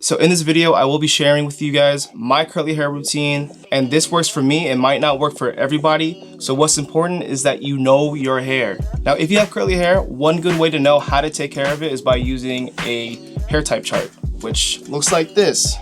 So in this video, I will be sharing with you guys my curly hair routine, and this works for me. It might not work for everybody. So what's important is that you know your hair. Now, if you have curly hair, one good way to know how to take care of it is by using a hair type chart, which looks like this.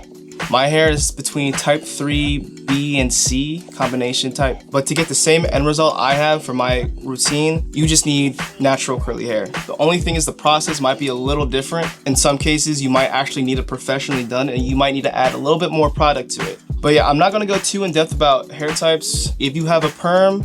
My hair is between type 3, B, and C combination type. But to get the same end result I have for my routine, you just need natural curly hair. The only thing is the process might be a little different. In some cases, you might actually need it professionally done and you might need to add a little bit more product to it. But yeah, I'm not gonna go too in depth about hair types. If you have a perm,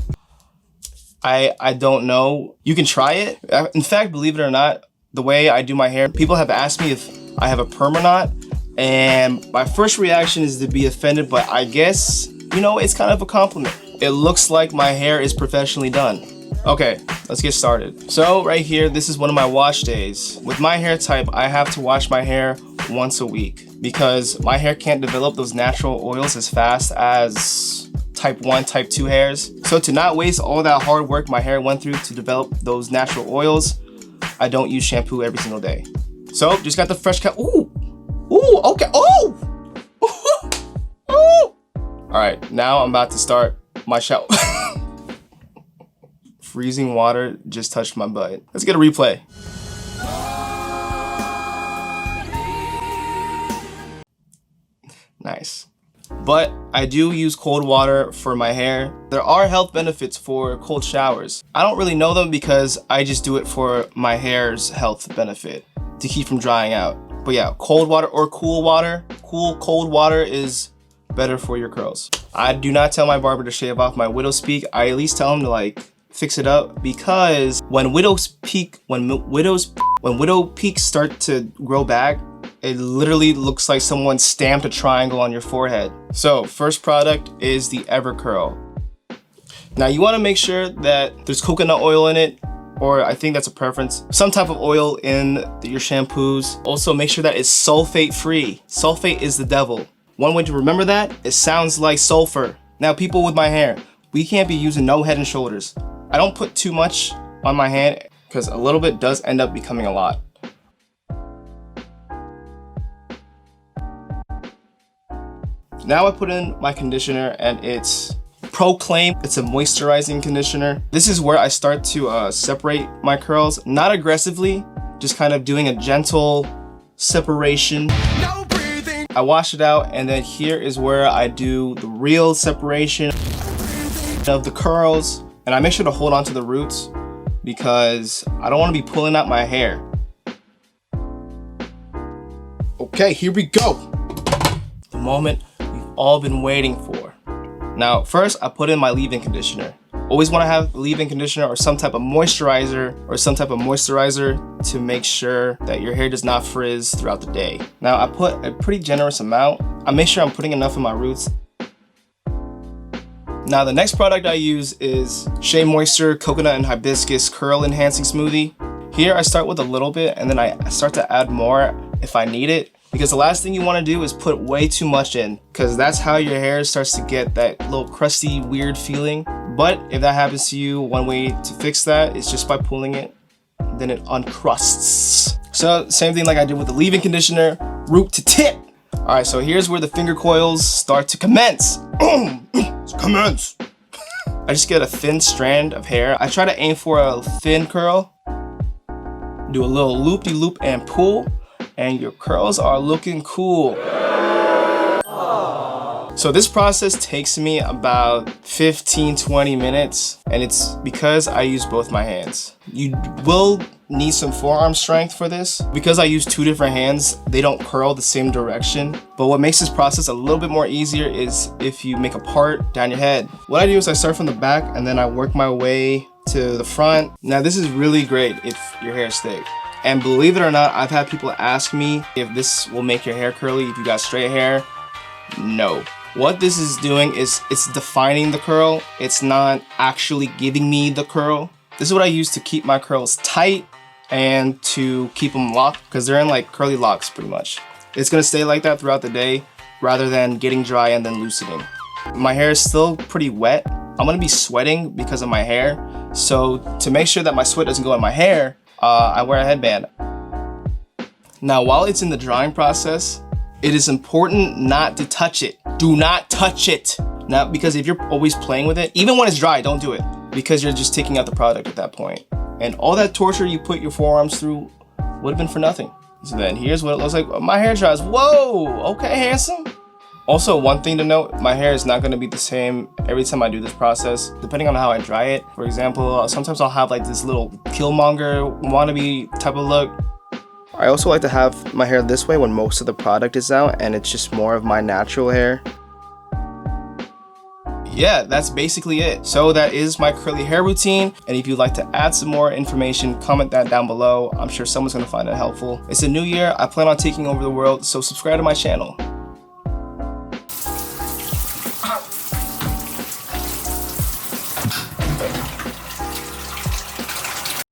I don't know. You can try it. In fact, believe it or not, the way I do my hair, people have asked me if I have a perm or not. And my first reaction is to be offended, but I guess, you know, it's kind of a compliment. It looks like my hair is professionally done. Okay, let's get started. So right here, this is one of my wash days. With my hair type, I have to wash my hair once a week because my hair can't develop those natural oils as fast as type 1, type 2 hairs. So to not waste all that hard work my hair went through to develop those natural oils, I don't use shampoo every single day. So just got the fresh cut. Ooh! Ooh, okay. Oh! Ooh. All right, now I'm about to start my shower. Freezing water just touched my butt. Let's get a replay. Nice. But I do use cold water for my hair. There are health benefits for cold showers. I don't really know them because I just do it for my hair's health benefit to keep from drying out. But yeah, cold water or cool water. Cold water is better for your curls. I do not tell my barber to shave off my widow's peak. I at least tell him to like fix it up because when widow peaks start to grow back, it literally looks like someone stamped a triangle on your forehead. So first product is the EverCurl. Now you want to make sure that there's coconut oil in it, or I think that's a preference, some type of oil in your shampoos. Also make sure that it's sulfate free. Sulfate is the devil. One way to remember that, it sounds like sulfur. Now people with my hair, we can't be using no Head and Shoulders. I don't put too much on my hand because a little bit does end up becoming a lot. Now I put in my conditioner and it's Proclaim. It's a moisturizing conditioner. This is where I start to separate my curls, not aggressively, just kind of doing a gentle separation. No breathing. I wash it out and then here is where I do the real separation of the curls. And I make sure to hold on to the roots because I don't want to be pulling out my hair. Okay, here we go. The moment we've all been waiting for. Now, first I put in my leave-in conditioner. Always want to have leave-in conditioner or some type of moisturizer to make sure that your hair does not frizz throughout the day. Now, I put a pretty generous amount. I make sure I'm putting enough in my roots. Now, the next product I use is SheaMoisture Coconut and Hibiscus Curl Enhancing Smoothie. Here I start with a little bit and then I start to add more if I need it. Because the last thing you want to do is put way too much in, because that's how your hair starts to get that little crusty, weird feeling. But if that happens to you, one way to fix that is just by pulling it, then it uncrusts. So same thing like I did with the leave-in conditioner, root to tip. All right, so here's where the finger coils start to commence. Commence. I just get a thin strand of hair. I try to aim for a thin curl, do a little loop-de-loop and pull. And your curls are looking cool. So this process takes me about 15-20 minutes, and it's because I use both my hands. You will need some forearm strength for this. Because I use two different hands, they don't curl the same direction. But what makes this process a little bit more easier is if you make a part down your head. What I do is I start from the back and then I work my way to the front. Now this is really great if your hair is thick. And believe it or not, I've had people ask me if this will make your hair curly if you got straight hair. No. What this is doing is it's defining the curl. It's not actually giving me the curl. This is what I use to keep my curls tight and to keep them locked because they're in like curly locks pretty much. It's gonna stay like that throughout the day rather than getting dry and then loosening. My hair is still pretty wet. I'm gonna be sweating because of my hair. So to make sure that my sweat doesn't go in my hair, I wear a headband. Now, while it's in the drying process, It is important not to touch it. Do not touch it. Not because if you're always playing with it, even when it's dry, don't do it, because you're just taking out the product at that point. And all that torture you put your forearms through would have been for nothing. So then here's what it looks like. My hair dries. Whoa, okay, handsome. Also, one thing to note, my hair is not gonna be the same every time I do this process, depending on how I dry it. For example, sometimes I'll have like this little Killmonger wannabe type of look. I also like to have my hair this way when most of the product is out and it's just more of my natural hair. Yeah, that's basically it. So that is my curly hair routine. And if you'd like to add some more information, comment that down below. I'm sure someone's gonna find it helpful. It's a new year. I plan on taking over the world, so subscribe to my channel.